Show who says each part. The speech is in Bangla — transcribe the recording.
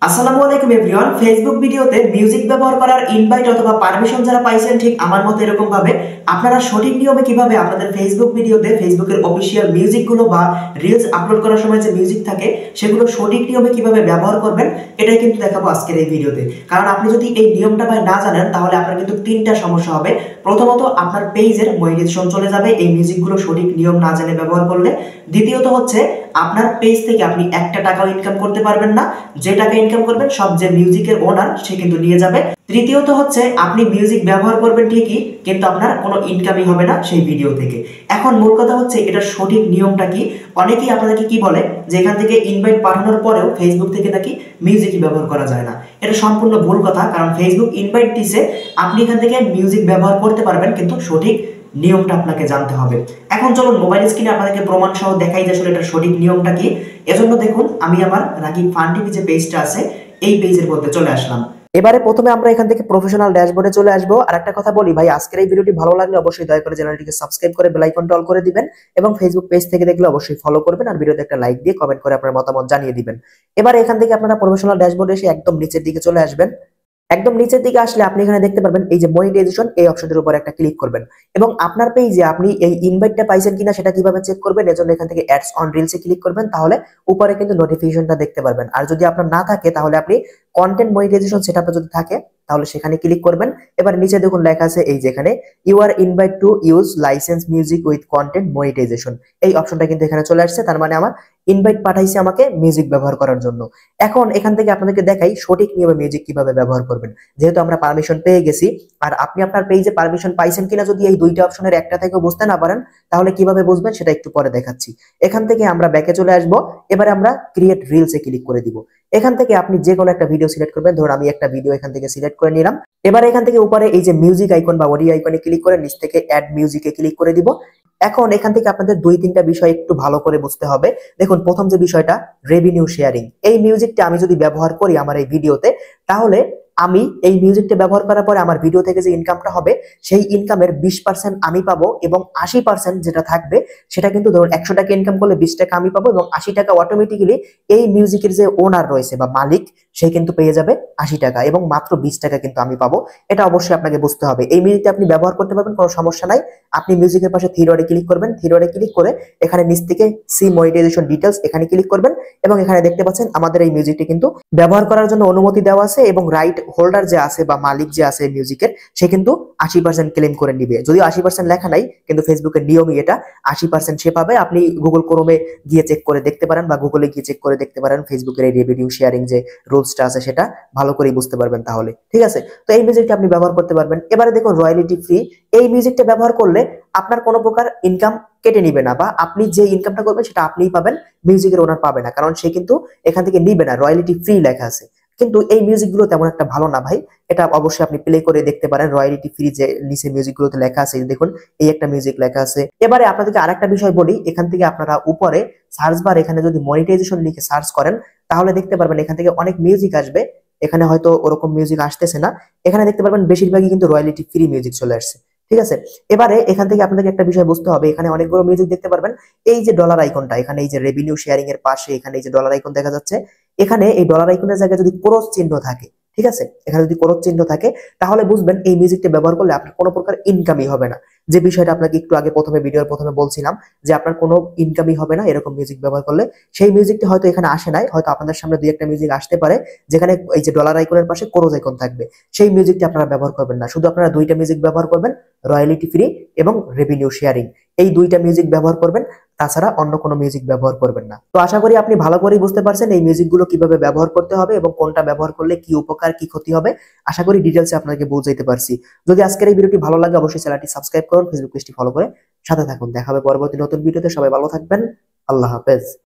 Speaker 1: আসসালামু আলাইকুম এভরিওয়ান। ফেসবুক ভিডিওতে মিউজিক ব্যবহার করার ইনভাইট অথবা পারমিশন যারা পাইছেন ঠিক আমার মতো এরকম ভাবে আপনারা সঠিক নিয়মে কিভাবে আপনাদের ফেসবুক ভিডিওতে ফেসবুকের অফিশিয়াল মিউজিকগুলো বা রিলস আপলোড করার সময় যে মিউজিক থাকে সেগুলো সঠিক নিয়মে কিভাবে ব্যবহার করবেন এটাই কিন্তু দেখাবো আজকের এই ভিডিওতে। কারণ আপনি যদি এই নিয়মটা ভাই না জানেন তাহলে আপনার কিন্তু তিনটা সমস্যা হবে। প্রথমত আপনার পেজের মনিটাইজেশন চলে যাবে এই মিউজিকগুলো সঠিক নিয়ম না জেনে ব্যবহার করলে। দ্বিতীয়ত হচ্ছে আপনার পেজ থেকে আপনি একটা টাকাও ইনকাম করতে পারবেন না, যে টাকা ইনকাম করবেন সব যে মিউজিকের ওনার সে কিন্তু নিয়ে যাবে। তৃতীয়ত হচ্ছে আপনি মিউজিক ব্যবহার করবেন ঠিকই কিন্তু আপনার কোনো ইনকামই হবে না সেই ভিডিও থেকে। এখন মূল কথা হচ্ছে এটার সঠিক নিয়মটা কি। অনেকেই আপনাদেরকে কি বলে যে এখান থেকে ইনভাইট পাঠানোর পরেও ফেসবুক থেকে নাকি মিউজিকই ব্যবহার করা যায় না। এটা সম্পূর্ণ ভুল কথা, কারণ ফেসবুক ইনভাইট দিছে আপনি এখান থেকে মিউজিক ব্যবহার করতে পারবেন, কিন্তু সঠিক নিয়মটা আপনাকে জানতে হবে। এখন চলুন মোবাইল স্ক্রিনে আপনাদেরকে প্রমাণ সহ দেখাই যে আসলে এটার সঠিক নিয়মটা কি। এজন্য দেখুন আমি আমার রাকিব ফান টিভি যে পেজটা আছে এই পেজের মধ্যে চলে আসলাম। এবারে প্রথমে আমরা এখান থেকে প্রফেশনাল ড্যাশবোর্ডে চলে আসবো। আর একটা কথা বলি ভাই, আজকের এই ভিডিওটি ভালো লাগলে অবশ্যই দয়া করে চ্যানেলটিকে সাবস্ক্রাইব করে বেল আইকনটা অল করে দিবেন এবং ফেসবুক পেজ থেকে দেখলে অবশ্যই ফলো করবেন আর ভিডিওতে একটা লাইক দিয়ে কমেন্ট করে আপনার মতামত জানিয়ে দিবেন। এবারে এখান থেকে আপনারা প্রফেশনাল ড্যাশবোর্ডে এসে একদম নিচের দিকে চলে আসবেন। একদম নিচের দিকে আসলে আপনি এখানে দেখতে পারবেন এই যে মনিটাইজেশন, এই অপশনটির উপর একটা ক্লিক করবেন এবং আপনার পেজে আপনি এই ইনভাইটটা পাইছেন কিনা সেটা কিভাবে চেক করবেন এজন্য এখান থেকে অ্যাডস অন রিলসে ক্লিক করবেন, তাহলে উপরে কিন্তু নোটিফিকেশনটা দেখতে পারবেন। আর যদি আপনার না থাকে তাহলে আপনি কন্টেন্ট মনিটাইজেশন সেটআপে যদি থাকে তাহলে সেখানে ক্লিক করবেন। এবার নিচে দেখুন লেখা আছে এই যেখানে you are invite to use license music with content monetization, এই অপশনটা কিন্তু এখানে চলে আসছে। তার মানে আমার ইনভাইট পাঠাইছে আমাকে মিউজিক ব্যবহার করার জন্য। এখন এখান থেকে আপনাদেরকে দেখাই সঠিক নিয়মে মিউজিক কিভাবে ব্যবহার করবেন। যেহেতু আমরা পারমিশন পেয়ে গেছি, আর আপনি আপনার পেজে পারমিশন পাইছেন কিনা যদি এই দুইটা অপশনের একটা থেকে বুঝতে না পারেন তাহলে কিভাবে বুঝবেন সেটা একটু পরে দেখাচ্ছি। এখান থেকে আমরা ব্যাকে চলে আসব। এবারে আমরা ক্রিয়েট রিলসে ক্লিক করে দিব। এখান থেকে আপনি যে কোনো একটা ভিডিও সিলেক্ট করবেন, ধরুন আমি একটা ভিডিও এখান থেকে সিলেক্ট করে নিলাম। এবার এখান থেকে উপরে এই যে মিউজিক আইকন বা অডিও আইকনে ক্লিক করে নিচ থেকে অ্যাড মিউজিকে ক্লিক করে দিব। এখন এখান থেকে আপনাদের দুই তিনটা বিষয় একটু ভালো করে বুঝতে হবে। দেখুন প্রথম যে বিষয়টা রেভিনিউ শেয়ারিং, এই মিউজিকটা আমি যদি ব্যবহার করি আমার এই ভিডিওতে তাহলে আমি এই মিউজিকটা ব্যবহার করার পরে আমার ভিডিও থেকে যে ইনকামটা হবে সেই ইনকামের 20% আমি পাবো এবং 80% যেটা থাকবে সেটা কিন্তু ধরুন 100 টাকা ইনকাম করলে 20 টাকা আমি পাবো এবং 80 টাকা অটোমেটিক্যালি এই মিউজিকের যে ওনার রয়েছে বা মালিক সে কিন্তু পেয়ে যাবে 80 টাকা এবং মাত্র 20 টাকা কিন্তু আমি পাবো। এটা অবশ্যই আপনাকে বুঝতে হবে। এই মিউজিকটা আপনি ব্যবহার করতে পারবেন, কোনো সমস্যা নাই। আপনি মিউজিকের পাশে থ্রি ডটে ক্লিক করবেন, থ্রি ডটে ক্লিক করে এখানে নিচ থেকে সি মনিটাইজেশন ডিটেইলস এখানে ক্লিক করবেন এবং এখানে দেখতে পাচ্ছেন আমাদের এই মিউজিকটি কিন্তু ব্যবহার করার জন্য অনুমতি দেওয়া আছে এবং রাইট হোল্ডার যে আছে বা মালিক যে আছে মিউজিকের সে কিন্তু 80% ক্লেম করে নিবে। যদিও 80% লেখা নাই কিন্তু ফেসবুকের নিয়মই এটা, 80% সে পাবে। আপনি গুগল ক্রোমে গিয়ে চেক করে দেখতে পারেন বা গুগলে গিয়ে চেক করে দেখতে পারেন ফেসবুকের এই রেভিনিউ শেয়ারিং যে রুলসটা আছে সেটা ভালো করে বুঝতে পারবেন তাহলে। ঠিক আছে, তো এই মিউজিকটা আপনি ব্যবহার করতে পারবেন। এবারে দেখুন রয়্যালিটি ফ্রি, এই মিউজিকটা ব্যবহার করলে আপনার কোনো প্রকার ইনকাম কেটে নিবে না বা আপনি যে ইনকামটা করবেন সেটা আপনিই পাবেন, মিউজিকের ওনার পাবে না, কারণ সে কিন্তু এখান থেকে নিবে না, রয়্যালিটি ফ্রি লেখা আছে। কিন্তু এই মিউজিকগুলো তেমন একটা ভালো না ভাই, এটা অবশ্যই আপনি প্লে করে দেখতে পারেন। রয়্যালিটি ফ্রি যে নিচে মিউজিকগুলোতে লেখা আছে দেখুন এই একটা মিউজিক লেখা আছে। এবারে আপনাদেরকে আরেকটা বিষয় বলি, এখান থেকে আপনারা উপরে সার্চ বার এখানে যদি মনিটাইজেশন লিখে সার্চ করেন তাহলে দেখতে পারবেন এখান থেকে অনেক মিউজিক আসবে। এখানে হয়তো ওরকম মিউজিক আসতেছে না, এখানে দেখতে পারবেন বেশিরভাগই কিন্তু রয়্যালিটি ফ্রি মিউজিক চলে আসছে। ঠিক আছে, এবারে এখান থেকে আপনাদেরকে একটা বিষয় বুঝতে হবে, এখানে অনেকগুলো মিউজিক দেখতে পারবেন। এই যে ডলার আইকনটা এখানে এই যে রেভিনিউ শেয়ারিং এর পাশে এখানে এই যে ডলার আইকন দেখা যাচ্ছে, এখানে এই ডলার আইকনের জায়গায় যদি ক্রস চিহ্ন থাকে, ঠিক আছে, এখানে যদি ক্রস চিহ্ন থাকে তাহলে বুঝবেন এই মিউজিকটা ব্যবহার করলে আপনার কোনো প্রকার ইনকামই হবে না। যে বিষয়টা আপনাকে একটু আগে প্রথমে ভিডিওর প্রথমে বলছিলাম যে আপনার কোনো ইনকামই হবে না এরকম মিউজিক ব্যবহার করলে, সেই মিউজিকটা হয়তো এখানে আসে নাই, হয়তো আপনাদের সামনে দুই একটা মিউজিক আসতে পারে যেখানে এই যে ডলার আইকনের পাশে ক্রস আইকন থাকবে, সেই মিউজিকটা আপনারা ব্যবহার করবেন না। শুধু আপনারা দুইটা মিউজিক ব্যবহার করবেন, রয়্যালিটি ফ্রি এবং রেভিনিউ শেয়ারিং, এই দুইটা মিউজিক ব্যবহার করবেন, তাছাড়া অন্য কোনো মিউজিক ব্যবহার করবেন না। তো আশা করি আপনি ভালো করেই বুঝতে পারছেন এই মিউজিকগুলো কিভাবে ব্যবহার করতে হবে এবং কোনটা ব্যবহার করলে কি উপকার কি ক্ষতি হবে। আশা করি ডিটেলসে আপনাকে বুঝাইতে পারছি। যদি আজকের এই ভিডিওটি ভালো লাগে অবশ্যই চ্যানেলটি সাবস্ক্রাইব করুন, ফেসবুক পেজটি ফলো করে সাথে থাকুন। দেখা হবে পরবর্তী নতুন ভিডিওতে। সবাই ভালো থাকবেন, আল্লাহ হাফেজ।